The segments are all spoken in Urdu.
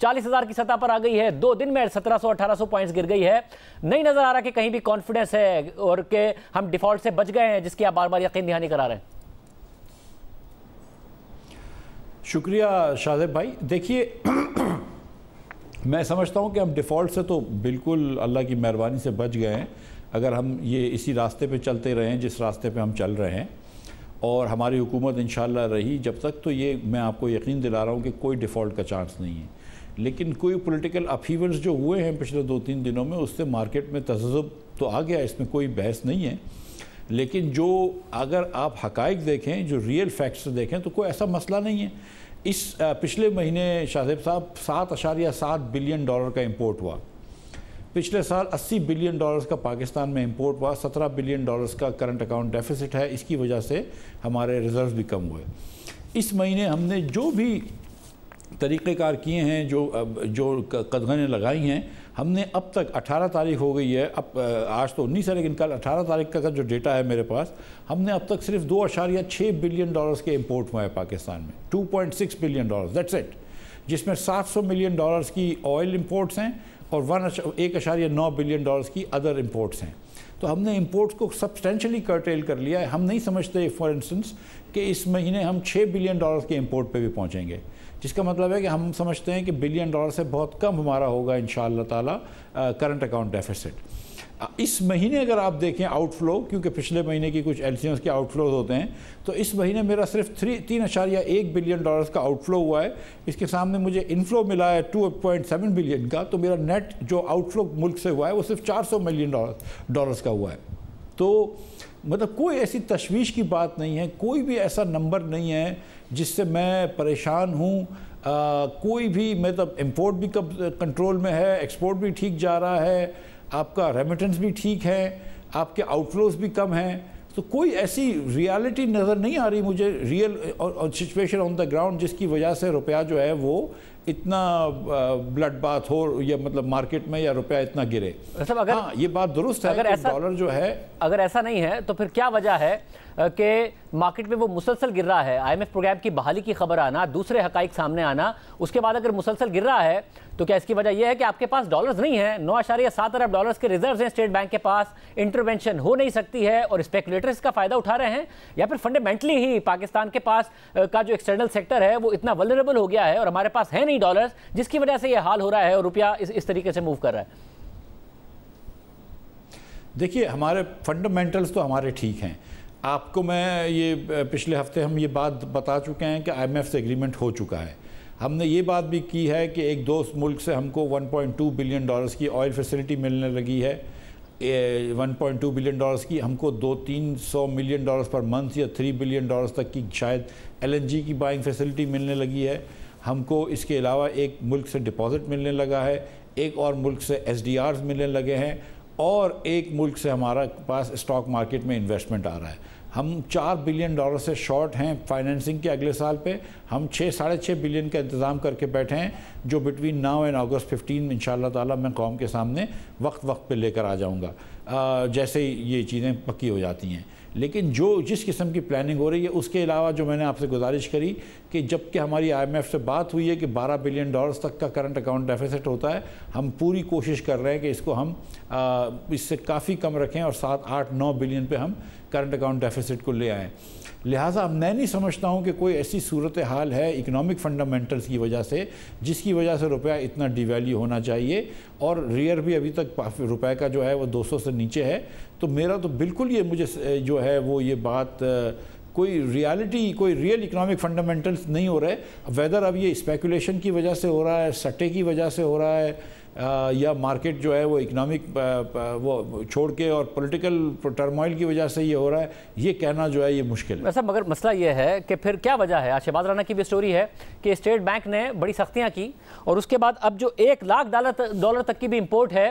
40,000 کی سطح پر آ گئی ہے. 2 دن میں 1700-1800 پوائنٹس گر گئی ہے. نہیں نظر آ رہا کہ کہیں بھی کانفیڈنس ہے اور کہ ہم ڈیفالٹ سے بچ گئے ہیں جس کی آپ بار بار یقین دہانی کرا رہے ہیں. شکریہ شاذیب بھائی. دیکھیے میں سمجھتا ہوں کہ ہم ڈیفالٹ سے تو بالکل اللہ کی مہربانی سے بچ گئے ہیں اگر ہم یہ اسی راستے پہ چلتے رہے ہیں جس راستے پہ ہم چل رہے ہیں, اور ہماری حکومت انشاءاللہ رہی جب تک, تو یہ میں آپ کو یقین دلا رہا ہوں کہ کوئی ڈیفالٹ کا چانس نہیں ہے. لیکن کوئی پولیٹیکل اپہیولز جو ہوئے ہیں پچھلے 2-3 دنوں میں, اس سے مارکیٹ میں تذبذب تو آ گیا, اس میں کوئی بحث نہیں ہے. لیکن جو اگر آپ حقائق دیکھیں, جو ریئل فیکٹس دیکھیں, تو کوئی ایسا مسئلہ نہیں ہے. اس پچھلے مہینے شاذیب صاحب 7.7 بلین ڈالر کا امپورٹ ہوا. پچھلے سال 80 بلین ڈالرز کا پاکستان میں امپورٹ ہوا. 17 بلین ڈالرز کا کرنٹ اکاؤنٹ ڈیفیسٹ ہے. اس کی وجہ سے ہمارے ریزروز بھی کم ہوئے. اس مہینے ہم نے جو بھی طریقہ کار کیے ہیں, جو قدغنیں لگائی ہیں, ہم نے اب تک 18 تاریخ ہو گئی ہے, اب آج تو 19 ہے لیکن کل 18 تاریخ کا جو ڈیٹا ہے میرے پاس, ہم نے اب تک صرف 2.6 بلین ڈالرز کے امپورٹ ہوا ہے پاکستان میں. 2.6 بلین ڈالرز, دیٹس اٹ, جس میں 700 ملین ڈالرز کی آئل امپورٹس ہیں اور 1.9 بلین ڈالرز کی ادر امپورٹس ہیں. تو ہم نے امپورٹس کو سبسٹینشلی کرٹیل کر لیا ہے. ہم نہیں سمجھتے فار انسٹنس کہ اس مہینے ہم 6 بلین ڈالرز کے امپورٹ پہ بھی پہنچیں گے, جس کا مطلب ہے کہ ہم سمجھتے ہیں کہ بلین ڈالر سے بہت کم ہمارا ہوگا انشاءاللہ تعالی کرنٹ اکاؤنٹ ڈیفیسٹ. اس مہینے اگر آپ دیکھیں آؤٹ فلو, کیونکہ پچھلے مہینے کی کچھ LCMs کے آؤٹ فلوز ہوتے ہیں, تو اس مہینے میرا صرف 3.1 بلین ڈالرز کا آؤٹ فلو ہوا ہے. اس کے سامنے مجھے انفلو ملا ہے 2.7 بلین کا, تو میرا نیٹ جو آؤٹ فلو ملک سے ہوا ہے وہ صرف 400 ملین ڈالرز کا ہوا ہے. تو مطلب کوئی ایسی تشویش کی بات نہیں ہے, کوئی بھی ایسا نمبر نہیں ہے جس سے میں پریشان ہوں. کوئی بھی مطلب امپورٹ بھی کنٹرول میں ہے, ایکسپورٹ بھی ٹھیک جا رہا ہے, آپ کا ریمیٹنس بھی ٹھیک ہے, آپ کے آؤٹ فلوز بھی کم ہیں. تو کوئی ایسی ریالٹی نظر نہیں آ رہی مجھے, real situation on the ground, جس کی وجہ سے روپیہ جو ہے وہ اتنا بلڈ بات ہو, یا مطلب مارکیٹ میں یا روپیہ اتنا گرے. ہاں یہ بات درست ہے کہ ڈالر جو ہے, اگر ایسا نہیں ہے تو پھر کیا وجہ ہے کہ مارکیٹ میں وہ مسلسل گر رہا ہے؟ IMF پروگرام کی بحالی کی خبر آنا, دوسرے حقائق سامنے آنا, اس کے بعد اگر مسلسل گر رہا ہے تو کیا اس کی وجہ یہ ہے کہ آپ کے پاس ڈالرز نہیں ہیں؟ 9.7 ارب ڈالرز کے ریزروز ہیں اسٹیٹ بینک کے پاس, انٹرونشن ہو نہیں سکتی ہے اور اسپیکولیٹر اس کا فائدہ اٹھا رہے ہیں, یا پھر فنڈامنٹلی ہی پاکستان کے پاس کا جو ایکسٹرنل سیکٹر ہے وہ اتنا ولنریبل ہو گیا ہے اور ہمارے پاس ہے نہیں ڈالرز, جس کی وجہ سے یہ حال ہو رہا ہے اور روپیہ اس طریقے سے موو کر رہا ہے؟ دیکھیے ہمارے فنڈامنٹلز تو ہمارے ٹھیک ہیں. آپ کو میں یہ پچھلے ہفتے ہم یہ بات بتا چکے ہیں کہ IMF سے ایگریمنٹ ہو چکا ہے. ہم نے یہ بات بھی کی ہے کہ ایک دوست ملک سے ہم کو 1.2 بلین ڈالرز کی آئل فیسلٹی ملنے لگی ہے. 1.2 بلین ڈالرز کی ہم کو 200-300 ملین ڈالرز پر منتھ یا 3 بلین ڈالرز تک کی شاید LNG کی بائنگ فیسلٹی ملنے لگی ہے. ہم کو اس کے علاوہ ایک ملک سے ڈپازٹ ملنے لگا ہے, ایک اور ملک سے SDRs ملنے لگے ہیں, اور ایک ملک سے ہمارا پاس اسٹاک مارکیٹ میں انویسٹمنٹ آ رہا ہے. ہم 4 بلین ڈالر سے شارٹ ہیں فائنینسنگ کے اگلے سال پہ. ہم 6-6.5 بلین کا انتظام کر کے بیٹھے ہیں, جو بٹوین ناؤ اینڈ August 15 انشاءاللہ تعالیٰ میں قوم کے سامنے وقت پہ لے کر آ جاؤں گا جیسے یہ چیزیں پکی ہو جاتی ہیں. لیکن جس قسم کی پلاننگ ہو رہی ہے, اس کے علاوہ جو میں نے آپ سے گزارش کری کہ جب کہ ہماری IMF سے بات ہوئی ہے کہ 12 بلین ڈالرز تک کا کرنٹ اکاؤنٹ ڈیفیسٹ ہوتا ہے, ہم پوری کوشش کر رہے ہیں کہ اس کو ہم اس سے کافی کم رکھیں اور 7-8-9 بلین پہ ہم کرنٹ اکاؤنٹ ڈیفیسٹ کو لے آئیں. لہٰذا میں نہیں سمجھتا ہوں کہ کوئی ایسی صورتحال ہے اکنامک فنڈامنٹلز کی وجہ سے جس کی وجہ سے روپیہ اتنا ڈی ویلیو ہونا چاہیے, اور ریئر بھی ابھی تک روپے کا جو ہے وہ 200 سے نیچے ہے. تو میرا تو بالکل یہ مجھے جو ہے وہ یہ بات کوئی ریالٹی, کوئی ریئل اکنامک فنڈامنٹلز نہیں ہو رہے. ویدر اب یہ اسپیکولیشن کی وجہ سے ہو رہا ہے, سٹے کی وجہ سے ہو رہا ہے, یا مارکیٹ جو ہے وہ اکنامک وہ چھوڑ کے اور پولیٹیکل ٹرموائل کی وجہ سے یہ ہو رہا ہے, یہ کہنا جو ہے یہ مشکل ہے. ویسا مگر مسئلہ یہ ہے کہ پھر کیا وجہ ہے؟ شہباز رانا کی بھی سٹوری ہے کہ اسٹیٹ بینک نے بڑی سختیاں کی, اور اس کے بعد اب جو 1 لاکھ ڈالر تک کی بھی امپورٹ ہے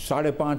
5.5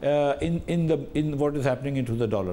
in what is happening into the dollar।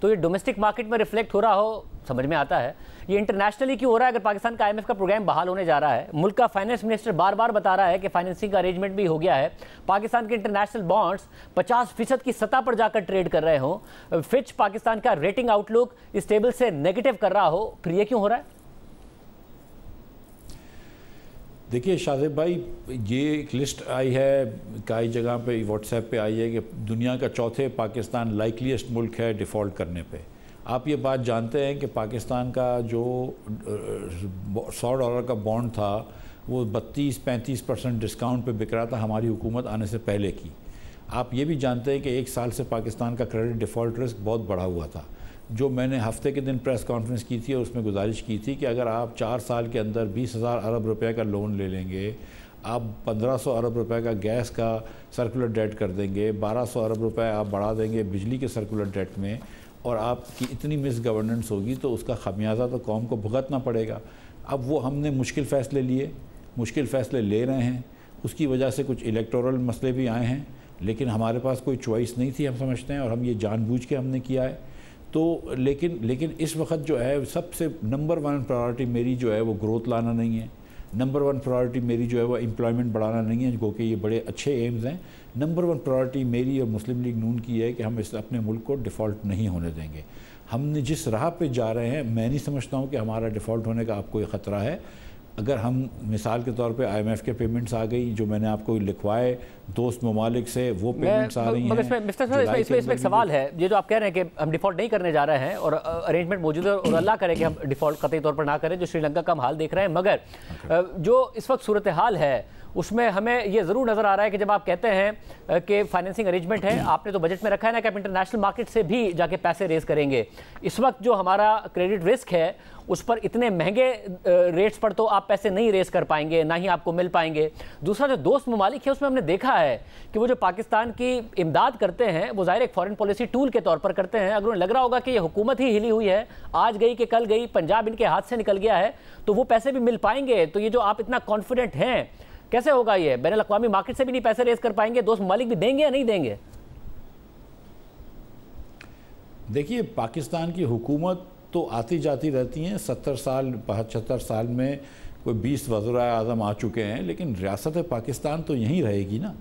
تو یہ ڈومیسٹک مارکیٹ میں ریفلیکٹ ہو رہا ہو سمجھ میں آتا ہے. یہ انٹرنیشنلی کیوں ہو رہا ہے؟ اگر پاکستان کا IMF کا پروگرام بحال ہونے جا رہا ہے, ملک کا فائنانس منسٹر بار بار بتا رہا ہے کہ فائنینسنگ کا ارینجمنٹ بھی ہو گیا ہے, پاکستان کے انٹرنیشنل بانڈز 50% کی سطح پر جا کر ٹریڈ کر رہے ہوں, فچ پاکستان کا ریٹنگ آؤٹ لک اسٹیبل سے نیگیٹو کر رہا ہو, پھر یہ کیوں ہو رہا ہے؟ دیکھیے شاذیب بھائی, یہ ایک لسٹ آئی ہے کئی جگہ پہ, واٹس ایپ پہ آئی ہے کہ دنیا کا چوتھے پاکستان لائکلیسٹ ملک ہے ڈیفالٹ کرنے پہ. آپ یہ بات جانتے ہیں کہ پاکستان کا جو $100 کا بانڈ تھا وہ 32-35% ڈسکاؤنٹ پہ بک رہا تھا ہماری حکومت آنے سے پہلے کی. آپ یہ بھی جانتے ہیں کہ ایک سال سے پاکستان کا کریڈٹ ڈیفالٹ رسک بہت بڑھا ہوا تھا. جو میں نے ہفتے کے دن پریس کانفرنس کی تھی اور اس میں گزارش کی تھی کہ اگر آپ 4 سال کے اندر 20,000 ارب روپے کا لون لے لیں گے, آپ 1,500 ارب روپے کا گیس کا سرکولر ڈیٹ کر دیں گے, 1,200 ارب روپے آپ بڑھا دیں گے بجلی کے سرکولر ڈیٹ میں, اور آپ کی اتنی مس گورننس ہوگی تو اس کا خمیازہ تو قوم کو بھگتنا پڑے گا. اب وہ ہم نے مشکل فیصلے لے رہے ہیں, اس کی وجہ سے کچھ الیکٹورل مسئلے بھی آئے ہیں, لیکن ہمارے پاس کوئی چوائس نہیں تھی ہم سمجھتے ہیں, اور ہم یہ جان بوجھ کے ہم نے کیا ہے. تو لیکن اس وقت جو ہے سب سے نمبر 1 پرائیورٹی میری جو ہے وہ گروتھ لانا نہیں ہے, نمبر 1 پرائیورٹی میری جو ہے وہ امپلائمنٹ بڑھانا نہیں ہے, جو کہ یہ بڑے اچھے ایمز ہیں. نمبر 1 پرائیورٹی میری اور مسلم لیگ نون کی ہے کہ ہم اپنے ملک کو ڈیفالٹ نہیں ہونے دیں گے. ہم نے جس راہ پہ جا رہے ہیں, میں نہیں سمجھتا ہوں کہ ہمارا ڈیفالٹ ہونے کا آپ کو خطرہ ہے. اگر ہم مثال کے طور پہ IMF کے پیمنٹس آ گئی جو میں نے آپ کو لکھوائے دوست ممالک سے, وہ پیمنٹس آ رہی ہیں. اس میں ایک سوال ہے, یہ جو آپ کہہ رہے ہیں کہ ہم ڈیفالٹ نہیں کرنے جا رہے ہیں اور ارینجمنٹ موجود ہے, اور اللہ کرے کہ ہم ڈیفالٹ قطعی طور پر نہ کریں, جو سری لنکا کا ہم حال دیکھ رہے ہیں, مگر جو اس وقت صورتحال ہے اس میں ہمیں یہ ضرور نظر آ رہا ہے کہ جب آپ کہتے ہیں کہ فائنینسنگ ارینجمنٹ ہے, آپ نے تو بجٹ میں رکھا ہے نا کہ آپ انٹرنیشنل مارکیٹ سے بھی جا کے پیسے ریز کریں گے. اس وقت جو ہمارا کریڈٹ رسک ہے اس پر اتنے مہنگے ریٹس پر تو آپ پیسے نہیں ریز کر پائیں گے, نہ ہی آپ کو مل پائیں گے. دوسرا جو دوست ممالک ہے اس میں ہم نے دیکھا ہے کہ وہ جو پاکستان کی امداد کرتے ہیں وہ ظاہر ایک فارن پالیسی ٹول کے طور پر کرتے ہیں. اگر انہیں لگ رہا ہوگا کہ یہ حکومت ہی ہلی ہوئی ہے, آج گئی کہ کل گئی, پنجاب ان کے ہاتھ سے نکل گیا ہے, تو وہ پیسے بھی مل پائیں گے. تو یہ جو آپ اتنا کانفیڈنٹ ہیں, کیسے ہوگا یہ؟ بین الاقوامی مارکیٹ سے بھی نہیں پیسے ریز کر پائیں گے, دوست ممالک بھی دیں گے یا نہیں دیں گے؟ دیکھیے پاکستان کی حکومت تو آتی جاتی رہتی ہیں, 70 سال 75 سال میں کوئی 20 وزرائے اعظم آ چکے ہیں, لیکن ریاست پاکستان تو یہیں رہے گی نا.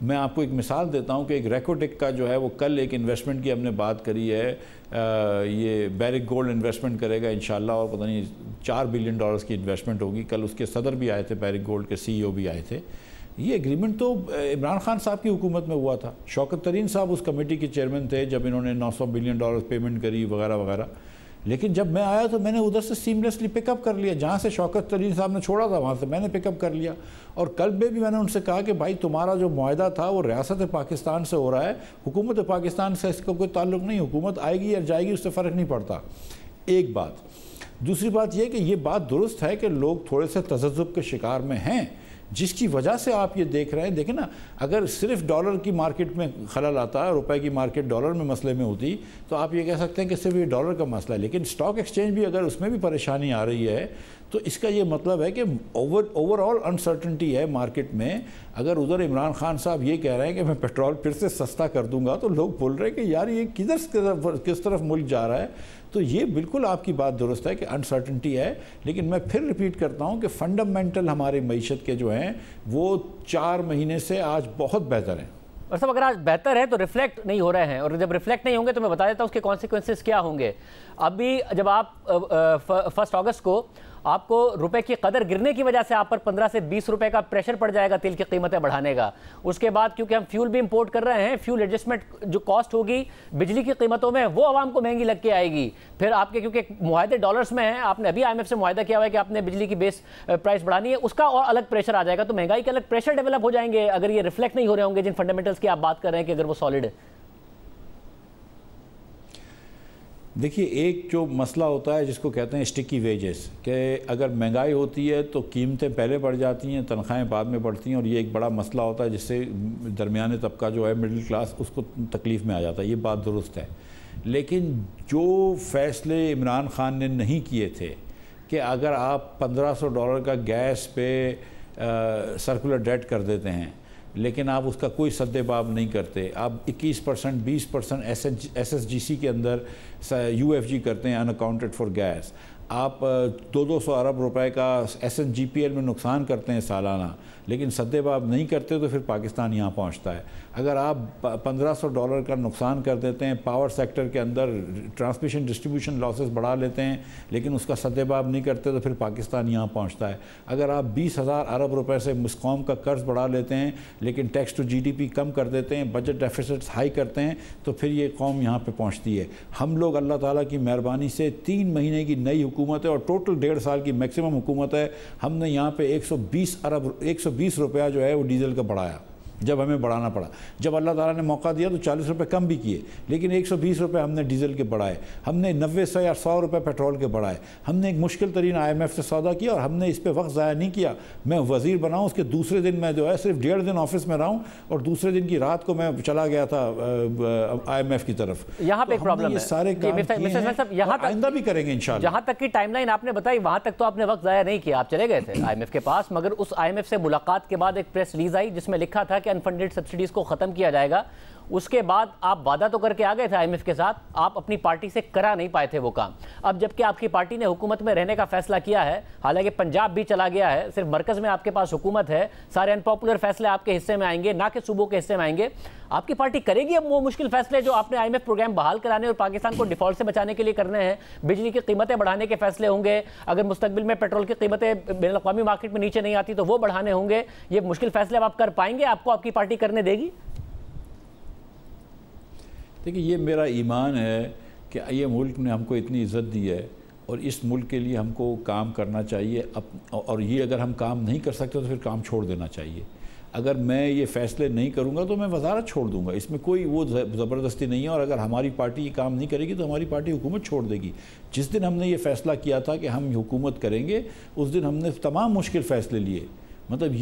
میں آپ کو ایک مثال دیتا ہوں کہ ایک ریکوٹک کا جو ہے وہ کل ایک انویسٹمنٹ کی ہم نے بات کری ہے, یہ بیرک گولڈ انویسٹمنٹ کرے گا انشاءاللہ, اور پتہ نہیں $4 بلین کی انویسٹمنٹ ہوگی. کل اس کے صدر بھی آئے تھے, بیرک گولڈ کے CEO بھی آئے تھے. یہ ایگریمنٹ تو عمران خان صاحب کی حکومت میں ہوا تھا. شوکت ترین صاحب اس کمیٹی کے چیئرمین تھے جب انہوں نے $900 بلین پیمنٹ کری وغیرہ وغیرہ. لیکن جب میں آیا تو میں نے ادھر سے سیملیسلی پک اپ کر لیا, جہاں سے شوکت ترین صاحب نے چھوڑا تھا وہاں سے میں نے پک اپ کر لیا. اور کل بھی میں نے ان سے کہا کہ بھائی تمہارا جو معاہدہ تھا وہ ریاست پاکستان سے ہو رہا ہے, حکومت پاکستان سے اس کا کوئی تعلق نہیں. حکومت آئے گی یا جائے گی اس سے فرق نہیں پڑتا. ایک بات. دوسری بات یہ کہ یہ بات درست ہے کہ لوگ تھوڑے سے تذبذب کے شکار میں ہیں, جس کی وجہ سے آپ یہ دیکھ رہے ہیں. دیکھیں نا, اگر صرف ڈالر کی مارکیٹ میں خلل آتا ہے, روپے کی مارکیٹ ڈالر میں مسئلے میں ہوتی, تو آپ یہ کہہ سکتے ہیں کہ صرف یہ ڈالر کا مسئلہ ہے. لیکن سٹاک ایکسچینج بھی اگر اس میں بھی پریشانی آ رہی ہے تو اس کا یہ مطلب ہے کہ اوور آل انسرٹنٹی ہے مارکیٹ میں. اگر ادھر عمران خان صاحب یہ کہہ رہے ہیں کہ میں پیٹرول پھر سے سستا کر دوں گا, تو لوگ بول رہے ہیں کہ یار یہ کس طرف ملک جا رہا ہے. تو یہ بالکل آپ کی بات درست ہے کہ انسرٹنٹی ہے, لیکن میں پھر ریپیٹ کرتا ہوں کہ فنڈامنٹل ہماری معیشت کے جو ہیں وہ 4 مہینے سے آج بہت بہتر ہیں. اور سب اگر آج بہتر ہے تو ریفلیکٹ نہیں ہو رہے ہیں, اور جب ریفلیکٹ نہیں ہوں گے تو میں بتا دیتا ہوں اس کے کانسیکوینسز کیا ہوں گے. ابھی جب آپ 1 اگست کو آپ کو روپے کی قدر گرنے کی وجہ سے آپ پر 15 سے 20 روپے کا پریشر پڑ جائے گا تیل کی قیمتیں بڑھانے کا. اس کے بعد کیونکہ ہم فیول بھی امپورٹ کر رہے ہیں, فیول ایڈجسٹمنٹ جو کاسٹ ہوگی بجلی کی قیمتوں میں وہ عوام کو مہنگی لگ کے آئے گی. پھر آپ کے کیونکہ معاہدے ڈالرز میں ہیں, آپ نے ابھی IMF سے معاہدہ کیا ہوا ہے کہ آپ نے بجلی کی بیس پرائس بڑھانی ہے, اس کا اور الگ پریشر آ جائے گا. تو مہنگائی کے الگ پریشر ڈیولپ ہو جائیں گے اگر یہ ریفلیکٹ نہیں ہو رہے ہوں گے جن فنڈامنٹلز کی آپ بات کر رہے ہیں کہ اگر وہ سالڈ ہے. دیکھیے ایک جو مسئلہ ہوتا ہے جس کو کہتے ہیں اسٹکی ویجز, کہ اگر مہنگائی ہوتی ہے تو قیمتیں پہلے بڑھ جاتی ہیں, تنخواہیں بعد میں بڑھتی ہیں, اور یہ ایک بڑا مسئلہ ہوتا ہے جس سے درمیانے طبقہ جو ہے مڈل کلاس اس کو تکلیف میں آ جاتا ہے. یہ بات درست ہے. لیکن جو فیصلے عمران خان نے نہیں کیے تھے کہ اگر آپ $1,500 کا گیس پہ سرکولر ڈیٹ کر دیتے ہیں لیکن آپ اس کا کوئی سد باب نہیں کرتے. آپ 21%, 20% SSGC کے اندر UFG کرتے ہیں, ان اکاؤنٹڈ فار گیس. آپ 200 ارب روپے کا SNGPL میں نقصان کرتے ہیں سالانہ, لیکن سد باب نہیں کرتے تو پھر پاکستان یہاں پہنچتا ہے. اگر آپ $1500 کا نقصان کر دیتے ہیں پاور سیکٹر کے اندر, ٹرانسمیشن ڈسٹریبیوشن لاسز بڑھا لیتے ہیں لیکن اس کا سد باب نہیں کرتے تو پھر پاکستان یہاں پہنچتا ہے. اگر آپ 20,000 ارب روپے سے مسقوم کا قرض بڑھا لیتے ہیں لیکن ٹیکس ٹو GDP کم کر دیتے ہیں, بجٹ ڈیفیسٹس ہائی کرتے ہیں, تو پھر یہ قوم یہاں پہ پہنچتی ہے. ہم لوگ اللہ تعالیٰ کی مہربانی سے 3 مہینے کی نئی حکومت ہے اور ٹوٹل 1.5 سال کی میکسیمم حکومت ہے. ہم نے یہاں پہ 120 روپیہ جو ہے وہ ڈیزل کا بڑھایا جب ہمیں بڑھانا پڑا. جب اللہ تعالیٰ نے موقع دیا تو 40 روپے کم بھی کیے, لیکن 120 روپے ہم نے ڈیزل کے بڑھائے. ہم نے 90 سے یا 100 روپے پیٹرول کے بڑھائے. ہم نے ایک مشکل ترین IMF سے سودا کیا اور ہم نے اس پہ وقت ضائع نہیں کیا. میں وزیر بناؤں, اس کے دوسرے دن میں جو ہے صرف 1.5 دن آفس میں رہا ہوں اور دوسرے دن کی رات کو میں چلا گیا تھا IMF کی طرف. یہاں پہ ایک پرابلم ہے, سارے کام آئندہ بھی کریں گے انشاءاللہ. جہاں تک کی ٹائم لائن آپ نے بتائی وہاں تک تو آپ نے وقت ضائع نہیں کیا, آپ چلے گئے تھے IMF کے پاس, مگر اس IMF سے ملاقات کے بعد ایک پریس ریلیز آئی جس میں لکھا تھا کہ انفنڈڈ سبسڈیز کو ختم کیا جائے گا. اس کے بعد آپ وعدہ تو کر کے آ گئے تھے IMF کے ساتھ, آپ اپنی پارٹی سے کرا نہیں پائے تھے وہ کام. اب جبکہ آپ کی پارٹی نے حکومت میں رہنے کا فیصلہ کیا ہے, حالانکہ پنجاب بھی چلا گیا ہے, صرف مرکز میں آپ کے پاس حکومت ہے, سارے انپاپولر فیصلے آپ کے حصے میں آئیں گے, نہ کہ صوبوں کے حصے میں آئیں گے. آپ کی پارٹی کرے گی اب وہ مشکل فیصلے جو آپ نے IMF پروگرام بحال کرانے اور پاکستان کو ڈیفالٹ سے بچانے کے لیے کرنے ہیں؟ بجلی کی قیمتیں بڑھانے کے فیصلے ہوں گے, اگر مستقبل میں پیٹرول کی قیمتیں بین الاقوامی مارکیٹ میں نیچے نہیں آتی تو وہ بڑھانے ہوں گے. یہ مشکل فیصلے اب آپ کر پائیں گے؟ آپ کو آپ کی پارٹی کرنے دے گی؟ دیکھیے, یہ میرا ایمان ہے کہ یہ ملک نے ہم کو اتنی عزت دی ہے اور اس ملک کے لیے ہم کو کام کرنا چاہیے, اور یہ اگر ہم کام نہیں کر سکتے تو پھر کام چھوڑ دینا چاہیے. اگر میں یہ فیصلے نہیں کروں گا تو میں وزارت چھوڑ دوں گا, اس میں کوئی وہ زبردستی نہیں ہے. اور اگر ہماری پارٹی یہ کام نہیں کرے گی تو ہماری پارٹی حکومت چھوڑ دے گی. جس دن ہم نے یہ فیصلہ کیا تھا کہ ہم حکومت کریں گے, اس دن ہم نے تمام مشکل فیصلے لیے. مطلب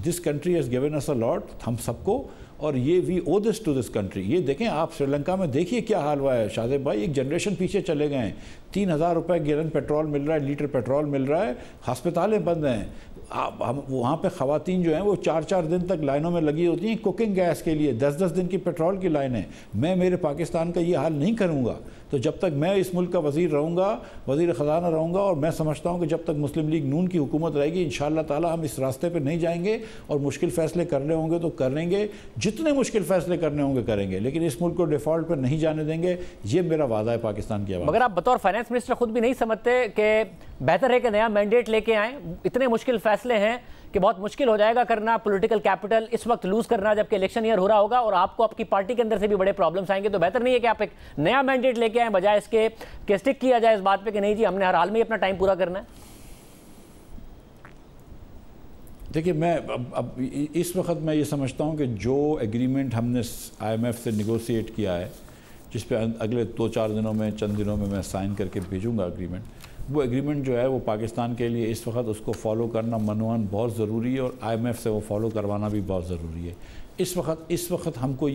دس کنٹری ہیز گیون اس اے لاٹ, ہم سب کو, اور یہ وی او دس ٹو دس کنٹری. یہ دیکھیں آپ سری لنکا میں دیکھیے کیا حال ہوا ہے شاہزیب بھائی, ایک جنریشن پیچھے چلے گئے ہیں. 3,000 روپے گیلن پیٹرول مل رہا ہے, لیٹر پیٹرول مل رہا ہے, ہسپتالیں بند ہیں. ہم وہاں پہ خواتین جو ہیں وہ 4 دن تک لائنوں میں لگی ہوتی ہیں کوکنگ گیس کے لیے, 10 دن کی پیٹرول کی لائنیں. میں میرے پاکستان کا یہ حال نہیں کروں گا. تو جب تک میں اس ملک کا وزیر رہوں گا, وزیر خزانہ رہوں گا, اور میں سمجھتا ہوں کہ جب تک مسلم لیگ نون کی حکومت رہے گی انشاءاللہ تعالی ہم اس راستے پہ نہیں جائیں گے, اور مشکل فیصلے کرنے ہوں گے تو کریں گے, جتنے مشکل فیصلے کرنے ہوں گے کریں گے, لیکن اس ملک کو ڈیفالٹ پر نہیں جانے دیں گے. یہ میرا وعدہ ہے پاکستان کی عوام. مگر آپ بطور فائنانس منسٹر خود بھی نہیں سمجھتے کہ بہتر ہے کہ نیا مینڈیٹ لے کے آئیں؟ اتنے مشکل فیصلے ہیں کہ بہت مشکل ہو جائے گا کرنا, پولیٹیکل کیپٹل اس وقت لوز کرنا جبکہ الیکشن ایئر ہو رہا ہوگا, اور آپ کو آپ کی پارٹی کے اندر سے بھی بڑے پرابلمس آئیں گے. تو بہتر نہیں ہے کہ آپ ایک نیا مینڈیٹ لے کے آئیں بجائے اس کے کہ اسٹک کیا جائے اس بات پہ کہ نہیں جی ہم نے ہر حال میں اپنا ٹائم پورا کرنا ہے؟ دیکھیے, میں اب اس وقت میں یہ سمجھتا ہوں کہ جو ایگریمنٹ ہم نے IMF سے نیگوسیٹ کیا ہے, جس پہ اگلے 2-4 دنوں میں چند دنوں میں سائن کر کے بھیجوں گا ایگریمنٹ, وہ ایگریمنٹ جو ہے وہ پاکستان کے لیے اس وقت اس کو فالو کرنا منوان بہت ضروری ہے, اور IMF سے وہ فالو کروانا بھی بہت ضروری ہے. اس وقت ہم کو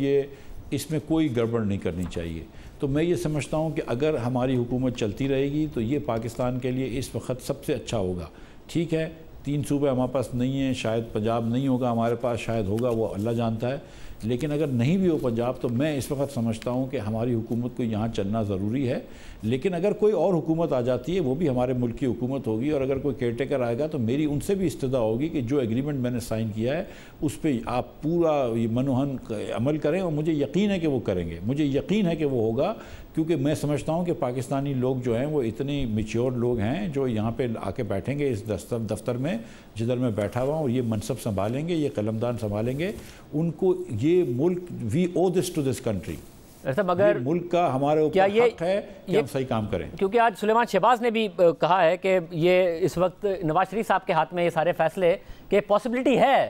اس میں کوئی گڑبڑ نہیں کرنی چاہیے. تو میں یہ سمجھتا ہوں کہ اگر ہماری حکومت چلتی رہے گی تو یہ پاکستان کے لیے اس وقت سب سے اچھا ہوگا. ٹھیک ہے, 3 صوبے ہمارے پاس نہیں ہیں, شاید پنجاب نہیں ہوگا ہمارے پاس, شاید ہوگا, وہ اللہ جانتا ہے, لیکن اگر نہیں بھی ہو پنجاب تو میں اس وقت سمجھتا ہوں کہ ہماری حکومت کو یہاں چلنا ضروری ہے. لیکن اگر کوئی اور حکومت آ جاتی ہے وہ بھی ہمارے ملک کی حکومت ہوگی, اور اگر کوئی کیئر ٹیکر آئے گا تو میری ان سے بھی استدعا ہوگی کہ جو ایگریمنٹ میں نے سائن کیا ہے اس پہ آپ پورا منوہن عمل کریں, اور مجھے یقین ہے کہ وہ کریں گے, مجھے یقین ہے کہ وہ ہوگا, کیونکہ میں سمجھتا ہوں کہ پاکستانی لوگ جو ہیں وہ اتنے میچیور لوگ ہیں جو یہاں پہ آ کے بیٹھیں گے اس دفتر میں جدھر میں بیٹھا ہوا ہوں, اور یہ منصب سنبھالیں گے, یہ قلمدان سنبھالیں گے. ان کو یہ ملک وی او دس ٹو دس کنٹری, مگر ملک کا ہمارے اوپر حق ہے کہ ہم صحیح کام کریں. کیونکہ آج سلیمان شہباز نے بھی کہا ہے کہ یہ اس وقت نواز شریف صاحب کے ہاتھ میں یہ سارے فیصلے, کہ پاسبلٹی ہے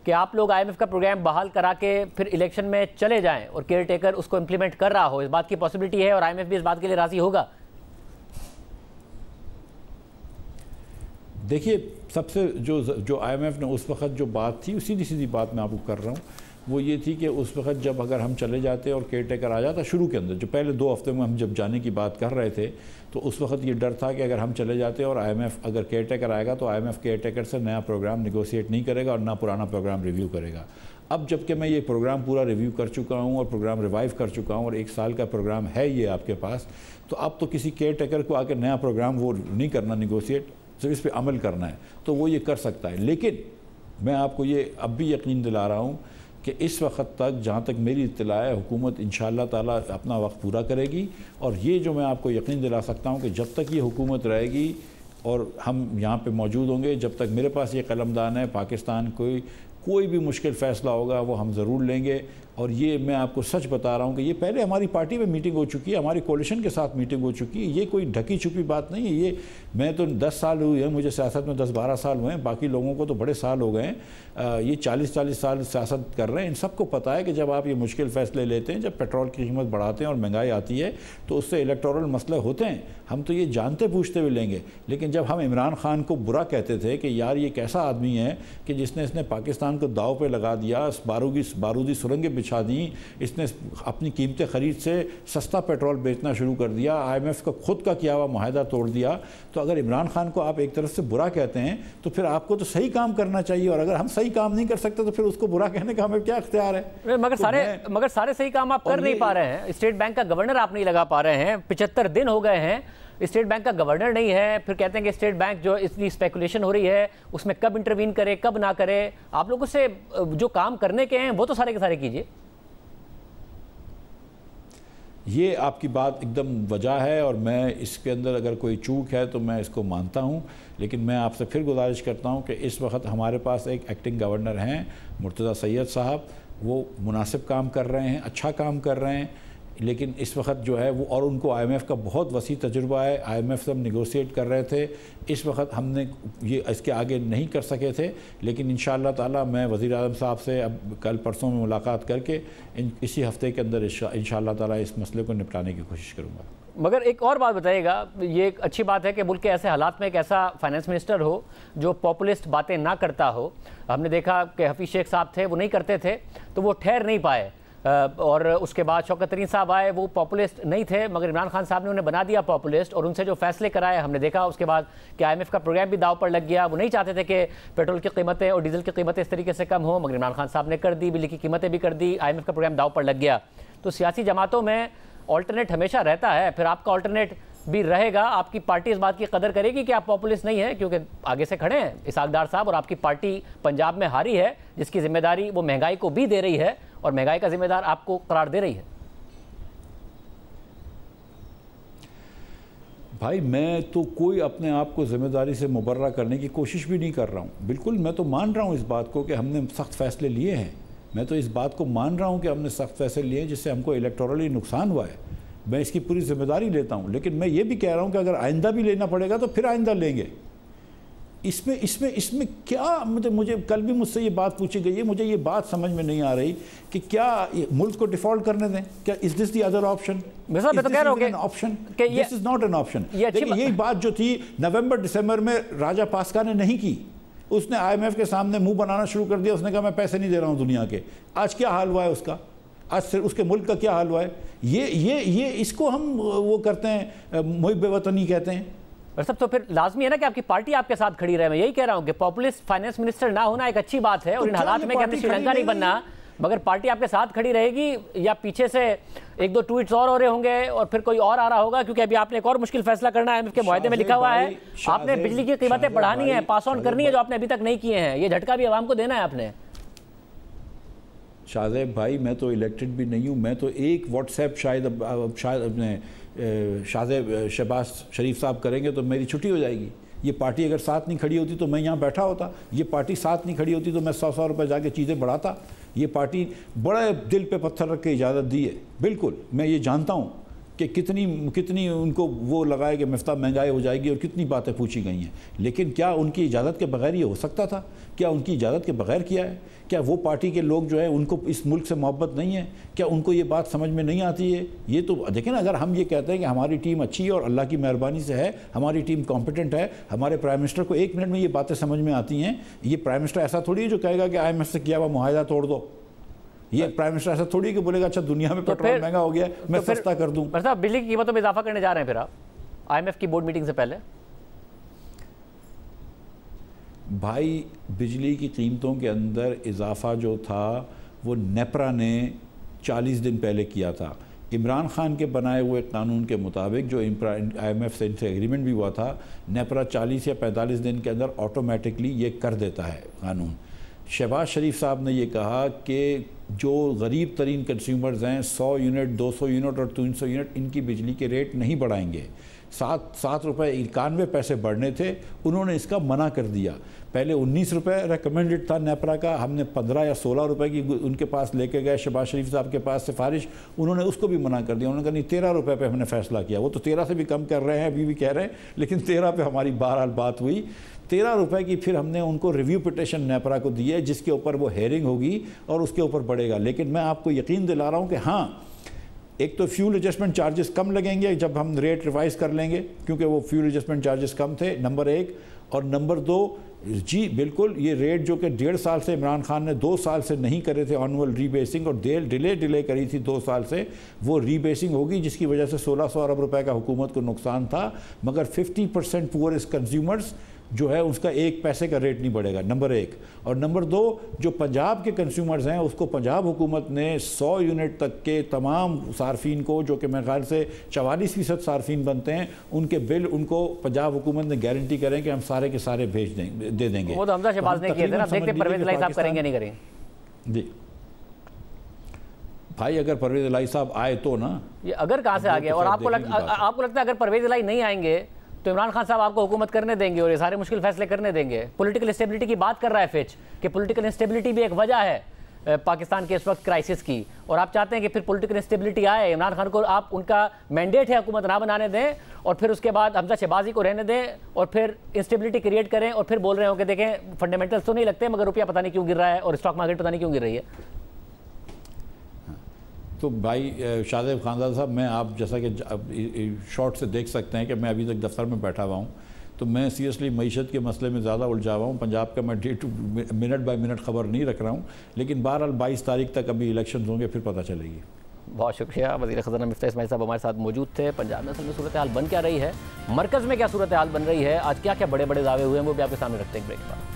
کہ آپ لوگ IMF کا پروگرام بحال کرا کے پھر الیکشن میں چلے جائیں اور کیئر ٹیکر اس کو امپلیمنٹ کر رہا ہو. اس بات کی پاسبلٹی ہے اور IMF بھی اس بات کے لیے راضی ہوگا. دیکھیے, سب سے جو IMF نے اس وقت جو بات تھی, سیدھی بات میں آپ کو کر رہا ہوں, وہ یہ تھی کہ اس وقت جب اگر ہم چلے جاتے اور کیئر ٹیکر آ جاتا شروع کے اندر، جو پہلے 2 ہفتے میں ہم جب جانے کی بات کر رہے تھے، تو اس وقت یہ ڈر تھا کہ اگر ہم چلے جاتے اور آئی ایم ایف اگر کیئر ٹیکر آئے گا تو I M F caretaker سے نیا پروگرام نیگوشیٹ نہیں کرے گا اور نہ پرانا پروگرام ریویو کرے گا۔ اب جب کہ میں یہ پروگرام پورا ریویو کر چکا ہوں اور پروگرام ریوائیو کر چکا ہوں اور 1 سال کا پروگرام ہے یہ آپ کے پاس، تو اب تو کسی کیئر ٹیکر کو آ کے نیا پروگرام وہ نہیں کرنا نیگوشیٹ، صرف اس پہ عمل کرنا ہے، تو وہ یہ کر سکتا ہے۔ لیکن میں آپ کو یہ اب بھی یقین دلا رہا ہوں کہ اس وقت تک جہاں تک میری اطلاع ہے، حکومت انشاءاللہ تعالیٰ اپنا وقت پورا کرے گی، اور یہ جو میں آپ کو یقین دلا سکتا ہوں کہ جب تک یہ حکومت رہے گی اور ہم یہاں پہ موجود ہوں گے، جب تک میرے پاس یہ قلمدان ہے، پاکستان کوئی بھی مشکل فیصلہ ہوگا وہ ہم ضرور لیں گے۔ اور یہ میں آپ کو سچ بتا رہا ہوں کہ یہ پہلے ہماری پارٹی میں میٹنگ ہو چکی ہے، ہماری کولیشن کے ساتھ میٹنگ ہو چکی ہے، یہ کوئی ڈھکی چھپی بات نہیں ہے۔ یہ میں تو 10 سال ہوئی ہیں مجھے سیاست میں، 10-12 سال ہوئے ہیں، باقی لوگوں کو تو بڑے سال ہو گئے ہیں، یہ 40 سال سیاست کر رہے ہیں۔ ان سب کو پتہ ہے کہ جب آپ یہ مشکل فیصلے لیتے ہیں، جب پیٹرول کی قیمت بڑھاتے ہیں اور مہنگائی آتی ہے تو اس سے الیکٹورل مسئلے ہوتے ہیں، ہم تو یہ جانتے پوچھتے ہوئے لیں گے۔ لیکن جب ہم عمران خان کو برا کہتے تھے کہ یار یہ کیسا آدمی ہے کہ جس نے پاکستان کو داؤ پہ لگا دیا، بارودی سرنگیں بچھا دیں، اس نے اپنی قیمتیں خرید سے سستا پیٹرول بیچنا شروع کر دیا، آئی ایم ایف کا خود کا کیا ہوا معاہدہ توڑ دیا، تو اگر عمران خان کو آپ ایک طرف سے برا کہتے ہیں تو پھر آپ کو تو صحیح کام کرنا چاہیے، اور اگر ہم صحیح کام نہیں کر سکتے تو پھر اس کو برا کہنے کا ہمیں کیا اختیار ہے؟ مگر سارے صحیح کام آپ کر نہیں پا رہے ہیں۔ اسٹیٹ بینک کا گورنر آپ نہیں لگا پا رہے ہیں، 75 دن ہو گئے ہیں، اسٹیٹ بینک کا گورنر نہیں ہے، پھر کہتے ہیں کہ اسٹیٹ بینک جو اتنی اسپیکولیشن ہو رہی ہے اس میں کب انٹروین کرے کب نہ کرے۔ آپ لوگوں سے جو کام کرنے کے ہیں وہ تو سارے کے سارے کیجئے۔ یہ آپ کی بات ایک دم وجہ ہے، اور میں اس کے اندر اگر کوئی چوک ہے تو میں اس کو مانتا ہوں، لیکن میں آپ سے پھر گزارش کرتا ہوں کہ اس وقت ہمارے پاس ایک ایکٹنگ گورنر ہیں مرتضیٰ سید صاحب، وہ مناسب کام کر رہے ہیں، اچھا کام کر رہے ہیں، لیکن اس وقت جو ہے وہ، اور ان کو آئی ایم ایف کا بہت وسیع تجربہ ہے، آئی ایم ایف سے ہم نیگوشیٹ کر رہے تھے، اس وقت ہم نے یہ اس کے آگے نہیں کر سکے تھے، لیکن انشاءاللہ تعالیٰ میں وزیر اعظم صاحب سے اب کل پرسوں میں ملاقات کر کے اسی ہفتے کے اندر انشاءاللہ تعالیٰ اس مسئلے کو نپٹانے کی کوشش کروں گا۔ مگر ایک اور بات بتائیے گا، یہ ایک اچھی بات ہے کہ ملک کے ایسے حالات میں ایک ایسا فائنانس منسٹر ہو جو پاپولسٹ باتیں نہ کرتا ہو۔ ہم نے دیکھا کہ حفیظ شیخ صاحب تھے، وہ نہیں کرتے تھے تو وہ ٹھہر نہیں پائے، اور اس کے بعد شوکت ترین صاحب آئے، وہ پاپولسٹ نہیں تھے مگر عمران خان صاحب نے انہیں بنا دیا پاپولسٹ، اور ان سے جو فیصلے کرائے ہم نے دیکھا اس کے بعد کہ آئی ایم ایف کا پروگرام بھی داؤ پر لگ گیا۔ وہ نہیں چاہتے تھے کہ پیٹرول کی قیمتیں اور ڈیزل کی قیمتیں اس طریقے سے کم ہوں، مگر عمران خان صاحب نے کر دی، بجلی کی قیمتیں بھی کر دی، آئی ایم ایف کا پروگرام داؤ پر لگ گیا۔ تو سیاسی جماعتوں میں آلٹرنیٹ ہمیشہ رہتا ہے، پھر آپ کا آلٹرنیٹ بھی رہے گا۔ آپ کی پارٹی اس بات کی قدر کرے گی کہ آپ پاپولسٹ نہیں ہیں، کیونکہ آگے سے کھڑے ہیں اسحاق ڈار صاحب، اور آپ کی پارٹی پنجاب میں ہاری ہے جس کی ذمہ داری وہ مہنگائی کو بھی دے رہی ہے، اور مہنگائی کا ذمہ دار آپ کو قرار دے رہی ہے۔ بھائی میں تو کوئی اپنے آپ کو ذمہ داری سے مبرہ کرنے کی کوشش بھی نہیں کر رہا ہوں، بالکل میں تو مان رہا ہوں اس بات کو کہ ہم نے سخت فیصلے لیے ہیں، میں تو اس بات کو مان رہا ہوں کہ ہم نے سخت فیصلے لیے ہیں جس سے ہم کو الیکٹورلی نقصان ہوا ہے، میں اس کی پوری ذمہ داری لیتا ہوں، لیکن میں یہ بھی کہہ رہا ہوں کہ اگر آئندہ بھی لینا پڑے گا تو پھر آئندہ لیں گے۔ اس میں کیا، مجھے کل بھی مجھ سے یہ بات پوچھی گئی ہے، مجھے یہ بات سمجھ میں نہیں آ رہی کہ کیا ملک کو ڈیفالٹ کرنے دیں، کیا از دس دی ادر آپشن؟ میں تو کہہ رہا ہوں کہ دس از ناٹ این آپشن۔ دیکھیں یہی بات جو تھی نومبر دسمبر میں راجہ پاسکا نے نہیں کی، اس نے آئی ایم ایف کے سامنے منہ بنانا شروع کر دیا، اس نے کہا میں پیسے نہیں دے رہا ہوں دنیا کے۔ آج کیا حال ہوا ہے اس کا؟ آج اس کے ملک کا کیا حال ہوا ہے؟ یہ اس کو ہم وہ کرتے ہیں، محب وطنی کہتے ہیں۔ تو پھر لازمی ہے نا کہ آپ کی پارٹی آپ کے ساتھ کھڑی رہے۔ میں یہی کہہ رہا ہوں کہ پاپولسٹ فائنانس منسٹر نہ ہونا ایک اچھی بات ہے، اور ان حالات میں کہ ہم نے سری لنکا نہیں بننا، مگر پارٹی آپ کے ساتھ کھڑی رہے گی، یا پیچھے سے 1-2 ٹویٹس اور ہو رہے ہوں گے اور پھر کوئی اور آ رہا ہوگا، کیونکہ ابھی آپ نے ایک اور مشکل فیصلہ کرنا ہے، آئی ایم ایف کے معاہدے میں لکھا ہوا ہے آپ نے بجلی کی قیمتیں بڑھانی ہیں، پاس آن کرنی ہے، جو آپ نے ابھی تک نہیں کیے ہیں، یہ جھٹکا بھی عوام کو دینا ہے آپ نے۔ شاہزیب بھائی میں تو الیکٹڈ بھی نہیں ہوں، میں تو ایک واٹس ایپ شاید اپنے شاہزیب شہباز شریف صاحب کریں گے تو میری چھٹی ہو جائے گی۔ یہ پارٹی اگر ساتھ نہیں کھڑی ہوتی تو میں یہاں بیٹھا ہوتا، یہ پارٹی ساتھ نہیں کھڑی ہوتی تو میں 100 روپے جا کے چیزیں بڑھاتا۔ یہ پارٹی بڑے دل پہ پتھر رکھ کے اجازت دی ہے، بالکل میں یہ جانتا ہوں کہ کتنی ان کو وہ لگائے کہ مفتاح مہنگائی ہو جائے گی اور کتنی باتیں پوچھی گئی ہیں، لیکن کیا ان کی اجازت کے بغیر یہ ہو سکتا تھا؟ کیا ان کی اجازت کے بغیر کیا ہے؟ کیا وہ پارٹی کے لوگ جو ہیں ان کو اس ملک سے محبت نہیں ہے؟ کیا ان کو یہ بات سمجھ میں نہیں آتی ہے؟ یہ تو دیکھیں نا، اگر ہم یہ کہتے ہیں کہ ہماری ٹیم اچھی ہے اور اللہ کی مہربانی سے ہے، ہماری ٹیم کمپیٹنٹ ہے، ہمارے پرائم منسٹر کو 1 منٹ میں یہ باتیں سمجھ میں آتی ہیں، یہ پرائم منسٹر ایسا تھوڑی ہے جو کہے گا کہ آئی ایم ایف سے کیا ہوا معاہدہ توڑ دو، یہ پرائم منسٹر ایسا تھوڑی کہ بولے گا اچھا دنیا میں پیٹرول مہنگا ہو گیا میں سستا کر دوں. صاحب بجلی کی قیمتوں میں اضافہ کرنے جا رہے ہیں پھر آپ IMF کی بورڈ میٹنگ سے پہلے؟ بھائی بجلی کی قیمتوں کے اندر اضافہ جو تھا وہ نیپرا نے 40 دن پہلے کیا تھا. عمران خان کے بنائے ہوئے قانون کے مطابق جو IMF سے ان سے ایگریمنٹ بھی ہوا تھا, نیپرا 40 یا 45 دن کے اندر آٹومیٹکلی یہ کر دیتا ہے قانون. شہباز شریف صاحب نے یہ کہا کہ جو غریب ترین کنزیومرز ہیں 100 یونٹ 200 یونٹ اور 300 یونٹ ان کی بجلی کے ریٹ نہیں بڑھائیں گے. 7 روپے 91 پیسے بڑھنے تھے, انہوں نے اس کا منع کر دیا. پہلے 19 روپے ریکمنڈڈ تھا نیپرا کا, ہم نے 15 یا 16 روپے کی ان کے پاس لے کے گئے شہباز شریف صاحب کے پاس سفارش, انہوں نے اس کو بھی منع کر دیا. انہوں نے کہا نہیں 13 روپے پہ ہم نے فیصلہ کیا. وہ تو 13 سے بھی کم کر رہے ہیں ابھی بھی کہہ رہے ہیں, لیکن 13 پہ ہماری بہرحال بات ہوئی. 13 روپے کی پھر ہم نے ان کو ریویو پٹیشن نیپرا کو دی ہے جس کے اوپر وہ ہیئرنگ ہوگی اور اس کے اوپر بڑھے گا. لیکن میں آپ کو یقین دلا رہا ہوں کہ ہاں ایک تو فیول ایڈجسٹمنٹ چارجز کم لگیں گے جب ہم ریٹ ریوائز کر لیں گے کیونکہ وہ فیول ایڈجسٹمنٹ چارجز کم تھے, نمبر 1. اور نمبر 2 جی بالکل یہ ریٹ جو کہ 1.5 سال سے عمران خان نے 2 سال سے نہیں کرے تھے آنول ری بیسنگ اور ڈیلے کری تھی 2 سال سے, وہ ری بیسنگ ہوگی جس کی وجہ سے 1600 ارب روپے کا حکومت کو نقصان تھا. مگر 50% پورسٹ کنزیومرز جو ہے اس کا 1 پیسے کا ریٹ نہیں بڑھے گا, نمبر 1. اور نمبر 2 جو پنجاب کے کنزیومرز ہیں اس کو پنجاب حکومت نے 100 یونٹ تک کے تمام صارفین کو جو کہ میرے خیال سے 44% صارفین بنتے ہیں ان کے بل ان کو پنجاب حکومت نے گارنٹی کریں کہ ہم سارے کے سارے دے دیں گے. وہ تو حمزہ شہباز نے کیے تھے نا, دیکھتے پرویز الہی صاحب کریں گے نہیں کریں گے. جی بھائی اگر پرویز الہی صاحب آئے تو نا, یہ اگر کہاں سے آ گیا, اور آپ کو لگتا ہے اگر پرویز الہی نہیں آئیں گے تو عمران خان صاحب آپ کو حکومت کرنے دیں گے اور یہ سارے مشکل فیصلے کرنے دیں گے؟ پولیٹیکل اسٹیبلٹی کی بات کر رہا ہے فچ کہ پولیٹیکل اسٹیبلٹی بھی ایک وجہ ہے پاکستان کے اس وقت کرائسس کی, اور آپ چاہتے ہیں کہ پھر پولیٹیکل اسٹیبلٹی آئے, عمران خان کو آپ ان کا مینڈیٹ ہے حکومت نہ بنانے دیں اور پھر اس کے بعد حمزہ شہبازی کو رہنے دیں اور پھر انسٹیبلٹی کریٹ کریں اور پھر بول رہے ہوں کہ دیکھیں فنڈامنٹلز تو نہیں لگتے مگر روپیہ پتہ نہیں کیوں گر رہا ہے اور اسٹاک مارکیٹ پتہ نہیں کیوں گر رہی ہے. تو بھائی شاہزیب خانزادہ صاحب, میں آپ جیسا کہ شارٹ سے دیکھ سکتے ہیں کہ میں ابھی تک دفتر میں بیٹھا ہوا ہوں, تو میں سیریسلی معیشت کے مسئلے میں زیادہ الجھا ہوا ہوں. پنجاب کا میں منٹ بائی منٹ خبر نہیں رکھ رہا ہوں, لیکن بہرحال 22 تاریخ تک ابھی الیکشنز ہوں گے پھر پتہ چلے گی. بہت شکریہ. وزیر خزانہ مفتاح اسماعیل صاحب ہمارے ساتھ موجود تھے. پنجاب میں اصل میں صورتحال بن کیا رہی ہے, مرکز میں کیا صورتحال بن رہی ہے, آج کیا کیا بڑے بڑے دعوے ہوئے ہیں, وہ بھی آپ کے سامنے رکھتے ہیں بریک کے بعد.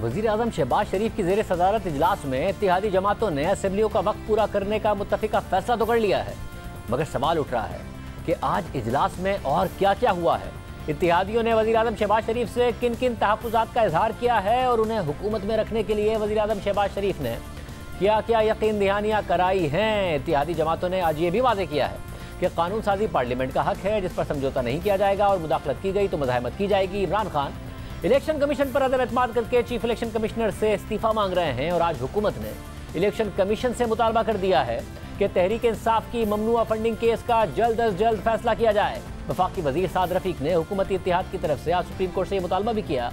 وزیر اعظم شہباز شریف کی زیر صدارت اجلاس میں اتحادی جماعتوں نے اسمبلیوں کا وقت پورا کرنے کا متفقہ فیصلہ تو کر لیا ہے, مگر سوال اٹھ رہا ہے کہ آج اجلاس میں اور کیا کیا ہوا ہے. اتحادیوں نے وزیر اعظم شہباز شریف سے کن کن تحفظات کا اظہار کیا ہے اور انہیں حکومت میں رکھنے کے لیے وزیر اعظم شہباز شریف نے کیا کیا یقین دہانیاں کرائی ہیں. اتحادی جماعتوں نے آج یہ بھی واضح کیا ہے کہ قانون سازی پارلیمنٹ کا حق ہے جس پر سمجھوتہ نہیں کیا جائے گا اور مداخلت کی گئی تو مزاحمت کی جائے گی. عمران خان الیکشن کمیشن پر عدم اعتماد کر کے چیف الیکشن کمشنر سے استعفیٰ مانگ رہے ہیں اور آج حکومت نے الیکشن کمیشن سے مطالبہ کر دیا ہے کہ تحریک انصاف کی ممنوعہ فنڈنگ کیس کا جلد از جلد فیصلہ کیا جائے. وفاقی وزیر سعد رفیق نے حکومتی اتحاد کی طرف سے آج سپریم کورٹ سے یہ مطالبہ بھی کیا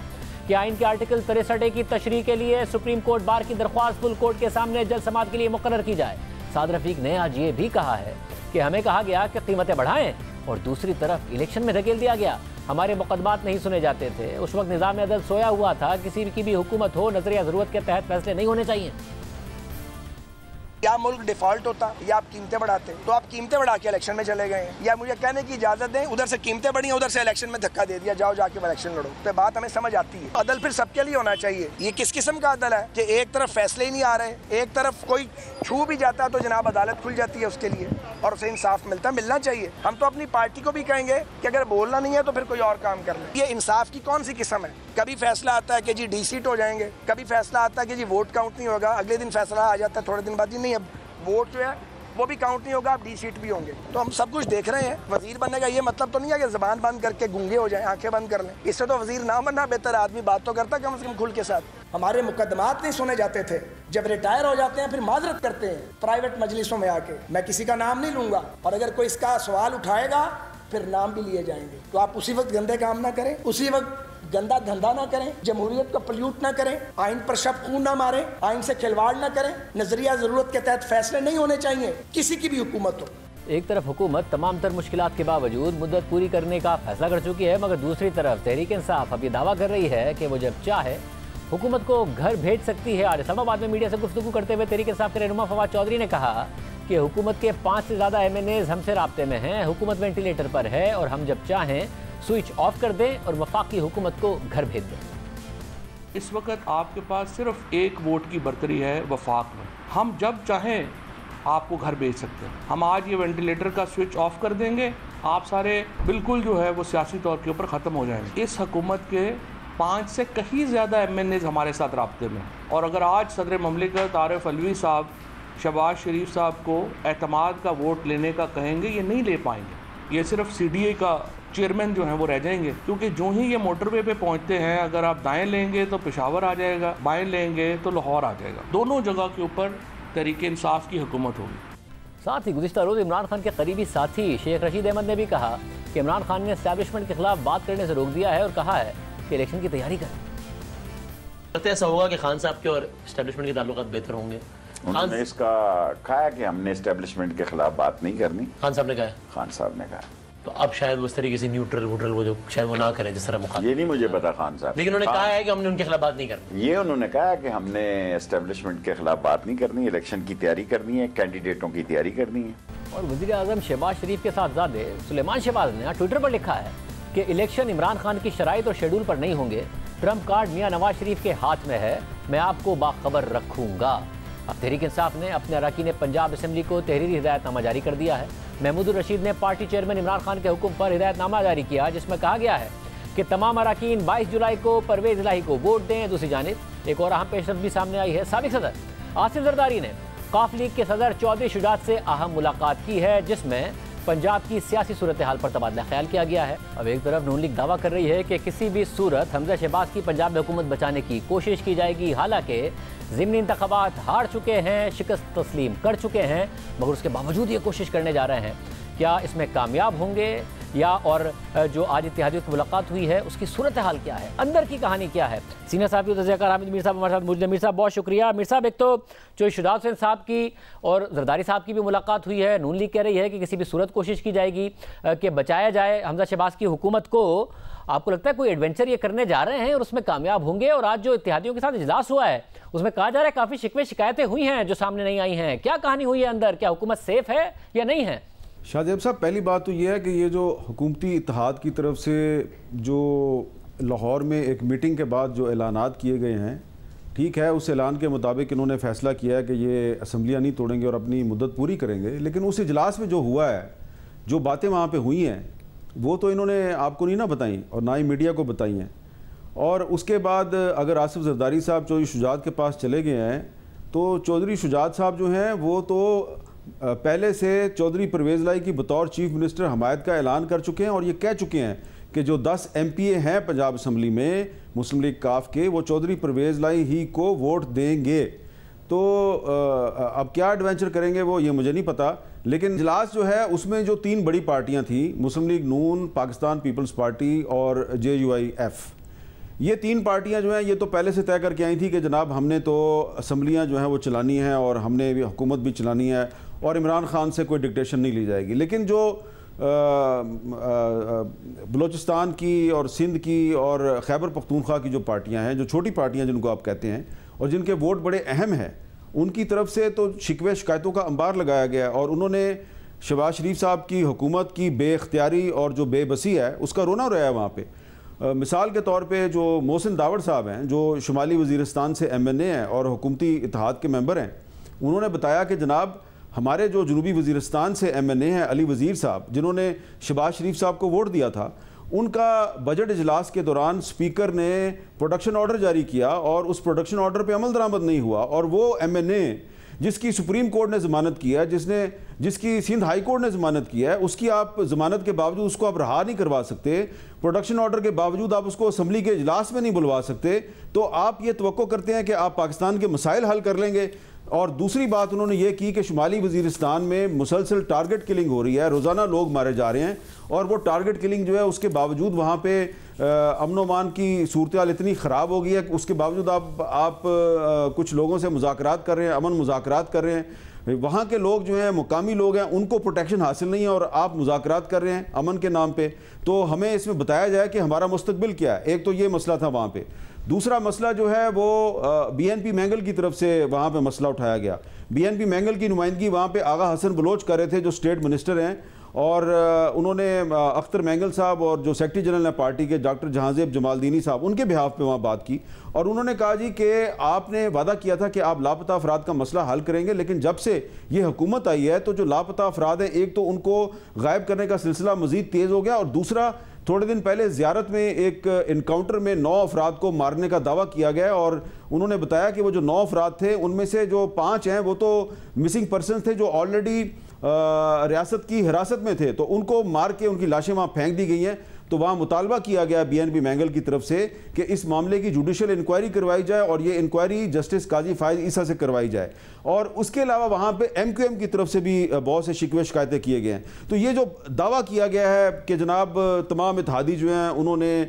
کہ آئین کے آرٹیکل 63 کی تشریح کے لیے سپریم کورٹ بار کی درخواست فل کورٹ کے سامنے جلد سماعت کے لیے مقرر کی جائے. سعد رفیق نے آج یہ بھی کہا ہے کہ ہمیں کہا گیا کہ قیمتیں بڑھائیں اور دوسری طرف الیکشن میں دھکیل دیا گیا. ہمارے مقدمات نہیں سنے جاتے تھے, اس وقت نظام عدل سویا ہوا تھا, کسی کی بھی حکومت ہو نظریہ ضرورت کے تحت فیصلے نہیں ہونے چاہیے. یا ملک ڈیفالٹ ہوتا یا آپ قیمتیں بڑھاتے, تو آپ قیمتیں بڑھا کے الیکشن میں چلے گئے ہیں. یا مجھے کہنے کی اجازت دیں ادھر سے قیمتیں بڑھی ہیں ادھر سے الیکشن میں دھکا دے دیا, جاؤ جا کے الیکشن لڑو. تو بات ہمیں سمجھ آتی ہے. عدل پھر سب کے لیے ہونا چاہیے. یہ کس قسم کا عدل ہے کہ ایک طرف فیصلے ہی نہیں آ رہے, ایک طرف کوئی چھو بھی جاتا ہے تو جناب عدالت کھل جاتی ہے اس کے لیے اور اسے انصاف ملنا چاہیے. ہم تو اپنی پارٹی کو بھی کہیں گے کہ اگر بولنا نہیں ہے تو پھر کوئی اور کام کر لیں. یہ انصاف کی کون سی قسم ہے؟ کبھی فیصلہ آتا ہے کہ جی ڈی سیٹ ہو جائیں گے, کبھی فیصلہ آتا ہے کہ جی ووٹ کاؤنٹ نہیں ہوگا, اگلے دن فیصلہ آ جاتا ہے تھوڑے دن بعد جی نہیں اب ووٹ جو ہے وہ بھی کاؤنٹ نہیں ہوگا, آپ ڈی سیٹ بھی ہوں گے. تو ہم سب کچھ دیکھ رہے ہیں. وزیر بننے کا یہ مطلب تو نہیں ہے کہ زبان بند کر کے گونگے ہو جائیں, آنکھیں بند کر لیں. اس سے تو وزیر نہ بننا بہتر. آدمی بات تو کرتا کم سے کم کھل کے ساتھ. ہمارے مقدمات نہیں سنے جاتے تھے, جب ریٹائر ہو جاتے ہیں پھر معذرت کرتے ہیں پرائیویٹ مجلسوں میں آ کے. میں کسی کا نام نہیں لوں گا اور اگر کوئی اس کا سوال اٹھائے گا پھر نام بھی لیے جائیں گے. تو آپ اسی وقت گندے کام نہ کریں, اسی وقت گندا دھندا نہ کریں, جمہوریت کو پلیوٹ نہ کریں, آئین پر شب خون نہ ماریں, آئین سے کھلواڑ نہ کریں. نظریہ ضرورت کے تحت فیصلے نہیں ہونے چاہیے کسی کی بھی حکومت ہو. ایک طرف حکومت تمام تر مشکلات کے باوجود مدت پوری کرنے کا فیصلہ کر چکی ہے، مگر دوسری طرف تحریک انصاف اب یہ دعویٰ کر رہی ہے کہ وہ جب چاہے حکومت کو گھر بھیج سکتی ہے۔ آج اسلام آباد میں میڈیا سے گفتگو کرتے ہوئے تحریک انصاف کے رہنما فواد چودھری نے کہا کہ حکومت کے 5 سے زیادہ MNAs ہم سے رابطے میں ہیں، حکومت وینٹیلیٹر پر ہے اور ہم جب چاہیں سوئچ آف کر دیں اور وفاقی حکومت کو گھر بھیج دیں۔ اس وقت آپ کے پاس صرف ایک ووٹ کی برتری ہے وفاق میں، ہم جب چاہیں آپ کو گھر بھیج سکتے ہیں۔ ہم آج یہ وینٹیلیٹر کا سوئچ آف کر دیں گے، آپ سارے بالکل جو ہے وہ سیاسی طور کے اوپر ختم ہو جائیں گے۔ اس حکومت کے 5 سے کہیں زیادہ MNAs ہمارے ساتھ رابطے میں ہیں، اور اگر آج صدر مملکت عارف علوی صاحب شہباز شریف صاحب کو اعتماد کا ووٹ لینے کا کہیں گے، یہ نہیں لے پائیں گے۔ یہ صرف CDA کا چیئرمین جو ہیں وہ رہ جائیں گے، کیونکہ جو ہی یہ موٹر وے پہ پہنچتے ہیں، اگر آپ دائیں لیں گے تو پشاور آ جائے گا، بائیں لیں گے تو لاہور آ جائے گا۔ دونوں جگہ کے اوپر تحریک انصاف کی حکومت ہوگی۔ ساتھ ہی گزشتہ روز عمران خان کے قریبی ساتھی شیخ رشید احمد نے بھی کہا کہ عمران خان نے اسٹیبلشمنٹ کے خلاف بات کرنے سے روک دیا ہے اور کہا ہے کہ الیکشن کی تیاری کریں۔ ایسا ہوگا کہ خان صاحب کے اور اسٹیبلشمنٹ کے تعلقات بہتر ہوں گے؟ انہوں نے اس کا کہا کہ ہم نے اسٹیبلشمنٹ کے خلاف بات نہیں کرنی، خان صاحب نے کہا ہے۔ خان صاحب نے کہا تو اب شاید وہ اس طریقے سے نیوٹرل وہ جو شاید وہ نہ کریں جس طرح مخالف، یہ نہیں مجھے پتا خان صاحب، لیکن انہوں نے کہا ہے کہ ہم نے ان کے خلاف بات نہیں کرنی۔ یہ انہوں نے کہا کہ ہم نے اسٹیبلشمنٹ کے خلاف بات نہیں کرنی، الیکشن کی تیاری کرنی ہے، کینڈیڈیٹوں کی تیاری کرنی ہے۔ اور وزیر اعظم شہباز شریف کے صاحبزادے سلیمان شہباز نے ٹویٹر پر لکھا ہے کہ الیکشن عمران خان کی شرائط اور شیڈول پر نہیں ہوں گے، ٹرمپ کارڈ میاں نواز شریف کے ہاتھ میں ہے، میں آپ کو باخبر رکھوں گا۔ اب تحریک انصاف نے اپنے اراکین پنجاب اسمبلی کو تحریری ہدایت نامہ جاری کر دیا ہے۔ محمود الرشید نے پارٹی چیئرمین عمران خان کے حکم پر ہدایت نامہ جاری کیا، جس میں کہا گیا ہے کہ تمام اراکین 22 جولائی کو پرویز الہی کو ووٹ دیں۔ دوسری جانب ایک اور اہم پیشرفت بھی سامنے آئی ہے۔ سابق صدر آصف زرداری نے قاف لیگ کے صدر چودھری شجاعت سے اہم ملاقات کی ہے، جس میں پنجاب کی سیاسی صورتحال پر تبادلہ خیال کیا گیا ہے۔ اب ایک طرف نون لیگ دعویٰ کر رہی ہے کہ کسی بھی صورت حمزہ شہباز کی پنجاب میں حکومت بچانے کی کوشش کی جائے گی، حالانکہ ضمنی انتخابات ہار چکے ہیں، شکست تسلیم کر چکے ہیں، مگر اس کے باوجود یہ کوشش کرنے جا رہے ہیں۔ کیا اس میں کامیاب ہوں گے یا اور جو آج اتحادیوں کی ملاقات ہوئی ہے اس کی صورتحال کیا ہے، اندر کی کہانی کیا ہے؟ سینئر صاحب تجزیہ کار حامد میر صاحب ہمارے ساتھ موجود ہیں۔ میر صاحب بہت شکریہ۔ میر صاحب، ایک تو جو شجاعت حسین صاحب کی اور زرداری صاحب کی بھی ملاقات ہوئی ہے، نون لیگ کہہ رہی ہے کہ کسی بھی صورت کوشش کی جائے گی کہ بچایا جائے حمزہ شہباز کی حکومت کو۔ آپ کو لگتا ہے کوئی ایڈونچر یہ کرنے جا رہے ہیں اور اس میں کامیاب ہوں گے؟ اور آج جو اتحادیوں کے ساتھ اجلاس ہوا ہے اس میں کہا جا رہا ہے کافی شکوے شکایتیں ہوئی ہیں جو سامنے نہیں آئی ہیں، کیا کہانی ہوئی ہے اندر؟ کیا حکومت سیف ہے یا نہیں ہے؟ شاہ زیب صاحب، پہلی بات تو یہ ہے کہ یہ جو حکومتی اتحاد کی طرف سے جو لاہور میں ایک میٹنگ کے بعد جو اعلانات کیے گئے ہیں، ٹھیک ہے، اس اعلان کے مطابق انہوں نے فیصلہ کیا ہے کہ یہ اسمبلیاں نہیں توڑیں گے اور اپنی مدت پوری کریں گے، لیکن اس اجلاس میں جو ہوا ہے، جو باتیں وہاں پہ ہوئی ہیں، وہ تو انہوں نے آپ کو نہیں نہ بتائیں اور نہ ہی میڈیا کو بتائی ہیں۔ اور اس کے بعد اگر آصف زرداری صاحب چودھری شجاعت کے پاس چلے گئے ہیں تو چودھری شجاعت صاحب جو ہیں وہ تو پہلے سے چودھری پرویز الہی کی بطور چیف منسٹر حمایت کا اعلان کر چکے ہیں اور یہ کہہ چکے ہیں کہ جو 10 MPA ہیں پنجاب اسمبلی میں مسلم لیگ کاف کے، وہ چودھری پرویز الہی ہی کو ووٹ دیں گے۔ تو اب کیا ایڈونچر کریں گے وہ، یہ مجھے نہیں پتا، لیکن اجلاس جو ہے اس میں جو 3 بڑی پارٹیاں تھیں، مسلم لیگ نون، پاکستان پیپلز پارٹی اور JUIF، یہ 3 پارٹیاں جو ہیں یہ تو پہلے سے طے کر کے آئی تھی کہ جناب ہم نے تو اسمبلیاں جو ہیں وہ چلانی ہیں اور ہم نے حکومت بھی چلانی ہے اور عمران خان سے کوئی ڈکٹیشن نہیں لی جائے گی۔ لیکن جو بلوچستان کی اور سندھ کی اور خیبر پختونخوا کی جو پارٹیاں ہیں، جو چھوٹی پارٹیاں جن کو آپ کہتے ہیں اور جن کے ووٹ بڑے اہم ہیں، ان کی طرف سے تو شکوے شکایتوں کا انبار لگایا گیا اور انہوں نے شہباز شریف صاحب کی حکومت کی بے اختیاری اور جو بے بسی ہے اس کا رونا رویا ہے وہاں پہ۔ مثال کے طور پہ جو محسن داوڑ صاحب ہیں، جو شمالی وزیرستان سے MNA ہیں اور حکومتی اتحاد کے ممبر ہیں، انہوں نے بتایا کہ جناب ہمارے جو جنوبی وزیرستان سے MNA ہیں علی وزیر صاحب، جنہوں نے شہباز شریف صاحب کو ووٹ دیا تھا، ان کا بجٹ اجلاس کے دوران سپیکر نے پروڈکشن آرڈر جاری کیا اور اس پروڈکشن آرڈر پہ عمل درآمد نہیں ہوا، اور وہ MNA جس کی سپریم کورٹ نے ضمانت کی ہے، جس کی سندھ ہائی کورٹ نے ضمانت کی ہے، اس کی آپ ضمانت کے باوجود اس کو آپ رہا نہیں کروا سکتے، پروڈکشن آرڈر کے باوجود آپ اس کو اسمبلی کے اجلاس میں نہیں بلوا سکتے، تو آپ یہ توقع کرتے ہیں کہ آپ پاکستان کے مسائل حل کر لیں گے؟ اور دوسری بات انہوں نے یہ کی کہ شمالی وزیرستان میں مسلسل ٹارگٹ کلنگ ہو رہی ہے، روزانہ لوگ مارے جا رہے ہیں، اور وہ ٹارگٹ کلنگ جو ہے اس کے باوجود وہاں پہ امن و امان کی صورتحال اتنی خراب ہو گئی ہے کہ اس کے باوجود آپ کچھ لوگوں سے مذاکرات کر رہے ہیں، امن مذاکرات کر رہے ہیں، وہاں کے لوگ جو ہیں مقامی لوگ ہیں ان کو پروٹیکشن حاصل نہیں ہے، اور آپ مذاکرات کر رہے ہیں امن کے نام پہ. تو ہمیں اس میں بتایا جائے کہ ہمارا مستقبل کیا ہے. ایک تو یہ مسئلہ تھا وہاں پہ. دوسرا مسئلہ جو ہے وہ بی این پی مینگل کی طرف سے وہاں پہ مسئلہ اٹھایا گیا. بی این پی مینگل کی نمائندگی وہاں پہ آغا حسن بلوچ کر رہے تھے جو اسٹیٹ منسٹر ہیں، اور انہوں نے اختر مینگل صاحب اور جو سیکرٹری جنرل ہیں پارٹی کے ڈاکٹر جہانزیب جمالدینی صاحب ان کے بہاف پہ وہاں بات کی، اور انہوں نے کہا جی کہ آپ نے وعدہ کیا تھا کہ آپ لاپتہ افراد کا مسئلہ حل کریں گے، لیکن جب سے یہ حکومت آئی ہے تو جو لاپتہ افراد ہیں ایک تو ان کو غائب کرنے کا سلسلہ مزید تیز ہو گیا، اور دوسرا تھوڑے دن پہلے زیارت میں ایک انکاؤنٹر میں 9 افراد کو مارنے کا دعویٰ کیا گیا، اور انہوں نے بتایا کہ وہ جو 9 افراد تھے ان میں سے جو 5 ہیں وہ تو مسنگ پرسنز تھے جو آلریڈی ریاست کی حراست میں تھے، تو ان کو مار کے ان کی لاشیں وہاں پھینک دی گئی ہیں. تو وہاں مطالبہ کیا گیا بی این پی مینگل کی طرف سے کہ اس معاملے کی جوڈیشل انکوائری کروائی جائے، اور یہ انکوائری جسٹس قاضی فائز عیسیٰ سے کروائی جائے. اور اس کے علاوہ وہاں پہ ایم کیو ایم کی طرف سے بھی بہت سے شکوے شکایتیں کیے گئے ہیں. تو یہ جو دعویٰ کیا گیا ہے کہ جناب تمام اتحادی جو ہیں انہوں نے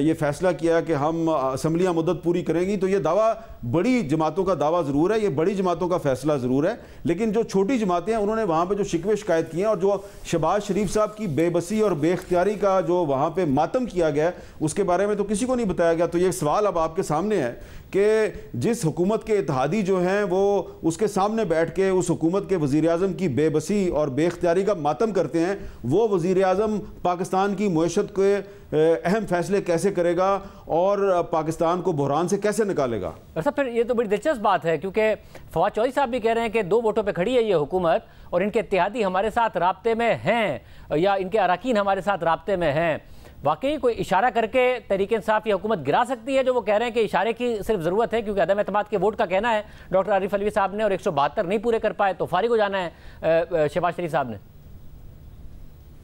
یہ فیصلہ کیا کہ ہم اسمبلیاں مدت پوری کریں گی، تو یہ دعویٰ بڑی جماعتوں کا دعویٰ ضرور ہے، یہ بڑی جماعتوں کا فیصلہ ضرور ہے، لیکن جو چھوٹی جماعتیں ہیں انہوں نے وہاں پہ جو شکوے شکایت کیے ہیں، اور جو شہباز شریف صاحب کی بے بسی اور بے اختیاری کا جو وہاں پہ ماتم کیا گیا اس کے بارے میں تو کسی کو نہیں بتایا گیا. تو یہ سوال اب آپ کے سامنے ہے کہ جس حکومت کے اتحادی جو ہیں وہ اس کے سامنے بیٹھ کے اس حکومت کے وزیر اعظم کی بے بسی اور بے اختیاری کا ماتم کرتے ہیں، وہ وزیر اعظم پاکستان کی معیشت کے اہم فیصلے کیسے کرے گا اور پاکستان کو بحران سے کیسے نکالے گا؟ صاحب پھر یہ تو بڑی دلچسپ بات ہے، کیونکہ فواد چودھری صاحب بھی کہہ رہے ہیں کہ 2 ووٹوں پہ کھڑی ہے یہ حکومت، اور ان کے اتحادی ہمارے ساتھ رابطے میں ہیں یا ان کے اراکین ہمارے ساتھ رابطے میں ہیں. واقعی کوئی اشارہ کر کے تحریک انصاف یہ حکومت گرا سکتی ہے جو وہ کہہ رہے ہیں کہ اشارے کی صرف ضرورت ہے، کیونکہ عدم اعتماد کے ووٹ کا کہنا ہے ڈاکٹر عارف علوی صاحب نے، اور 172 نہیں پورے کر پائے تو فارغ ہو جانا ہے شہباز شریف صاحب نے؟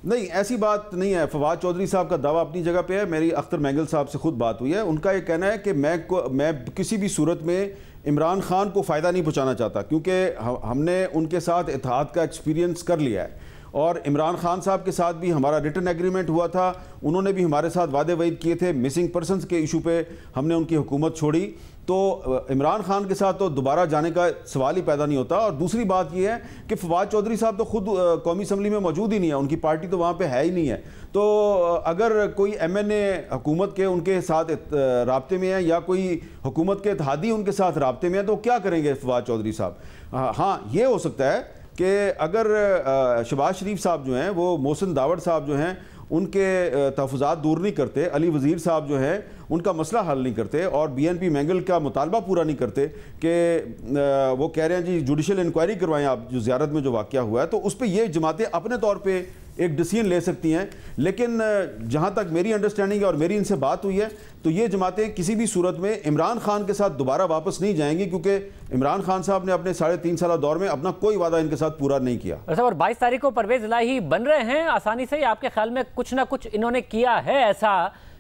نہیں، ایسی بات نہیں ہے. فواد چودھری صاحب کا دعویٰ اپنی جگہ پہ ہے. میری اختر مینگل صاحب سے خود بات ہوئی ہے، ان کا یہ کہنا ہے کہ میں کسی بھی صورت میں عمران خان کو فائدہ نہیں پہنچانا چاہتا، کیونکہ ہم نے ان کے ساتھ اتحاد کا ایکسپیرینس کر لیا ہے، اور عمران خان صاحب کے ساتھ بھی ہمارا ریٹن ایگریمنٹ ہوا تھا، انہوں نے بھی ہمارے ساتھ وعدے وعید کیے تھے. مسنگ پرسنز کے ایشو پہ ہم نے ان کی حکومت چھوڑی، تو عمران خان کے ساتھ تو دوبارہ جانے کا سوال ہی پیدا نہیں ہوتا. اور دوسری بات یہ ہے کہ فواد چودھری صاحب تو خود قومی اسمبلی میں موجود ہی نہیں ہے، ان کی پارٹی تو وہاں پہ ہے ہی نہیں ہے. تو اگر کوئی ایم این اے حکومت کے ان کے ساتھ رابطے میں ہے یا کوئی حکومت کے اتحادی ان کے ساتھ رابطے میں ہے تو کیا کریں گے فواد چودھری صاحب؟ ہاں، یہ ہو سکتا ہے کہ اگر شہباز شریف صاحب جو ہیں وہ محسن داوڑ صاحب جو ہیں ان کے تحفظات دور نہیں کرتے، علی وزیر صاحب جو ہیں ان کا مسئلہ حل نہیں کرتے، اور بی این پی مینگل کا مطالبہ پورا نہیں کرتے کہ وہ کہہ رہے ہیں جی جوڈیشل انکوائری کروائیں آپ جو زیارت میں جو واقعہ ہوا ہے، تو اس پہ یہ جماعتیں اپنے طور پہ ایک ڈیسیژن لے سکتی ہیں. لیکن جہاں تک میری انڈرسٹینڈنگ ہے اور میری ان سے بات ہوئی ہے تو یہ جماعتیں کسی بھی صورت میں عمران خان کے ساتھ دوبارہ واپس نہیں جائیں گی، کیونکہ عمران خان صاحب نے اپنے 3.5 سالہ دور میں اپنا کوئی وعدہ ان کے ساتھ پورا نہیں کیا. اور 22 تاریخ کو پرویز الہی بن رہے ہیں آسانی سے، آپ کے خیال میں کچھ نہ کچھ انہوں نے کیا ہے ایسا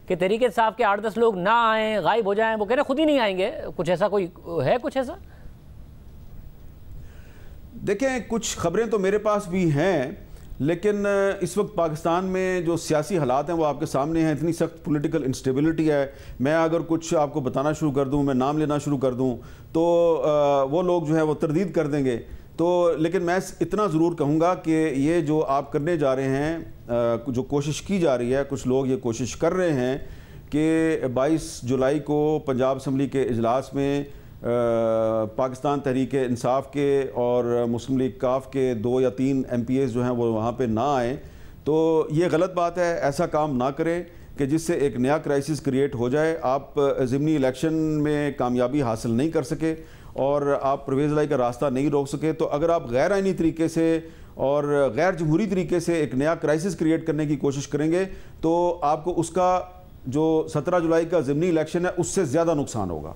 کہ تحریک انصاف کے 8-10 لوگ نہ آئیں، غائب ہو جائیں؟ وہ کہہ رہے ہیں خود ہی نہیں آئیں گے، کچھ ایسا کوئی ہے کچھ ایسا؟ دیکھیں، کچھ خبریں تو میرے پاس بھی ہیں، لیکن اس وقت پاکستان میں جو سیاسی حالات ہیں وہ آپ کے سامنے ہیں. اتنی سخت پولیٹیکل انسٹیبلٹی ہے. میں اگر کچھ آپ کو بتانا شروع کر دوں، میں نام لینا شروع کر دوں تو وہ لوگ جو ہیں وہ تردید کر دیں گے. تو لیکن میں اتنا ضرور کہوں گا کہ یہ جو آپ کرنے جا رہے ہیں، جو کوشش کی جا رہی ہے، کچھ لوگ یہ کوشش کر رہے ہیں کہ 22 جولائی کو پنجاب اسمبلی کے اجلاس میں پاکستان تحریک انصاف کے اور مسلم لیگ کاف کے 2 یا 3 ایم پی ایز جو ہیں وہ وہاں پہ نہ آئیں، تو یہ غلط بات ہے. ایسا کام نہ کریں کہ جس سے ایک نیا کرائسس کریٹ ہو جائے. آپ ضمنی الیکشن میں کامیابی حاصل نہیں کر سکے اور آپ پرویز الہی کا راستہ نہیں روک سکے، تو اگر آپ غیر آئینی طریقے سے اور غیر جمہوری طریقے سے ایک نیا کرائسس کریٹ کرنے کی کوشش کریں گے تو آپ کو اس کا جو 17 جولائی کا ضمنی الیکشن ہے اس سے زیادہ نقصان ہوگا.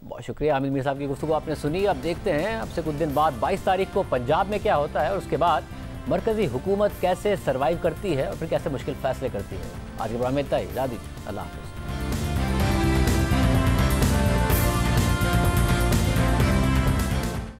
بہت شکریہ عامر میر صاحب کی گفتگو آپ نے سنی. اب دیکھتے ہیں اب سے کچھ دن بعد 22 تاریخ کو پنجاب میں کیا ہوتا ہے، اور اس کے بعد مرکزی حکومت کیسے سروائیو کرتی ہے اور پھر کیسے مشکل فیصلے کرتی ہے. آج کے پروگرام میں اتنا ہی. اللہ حافظ.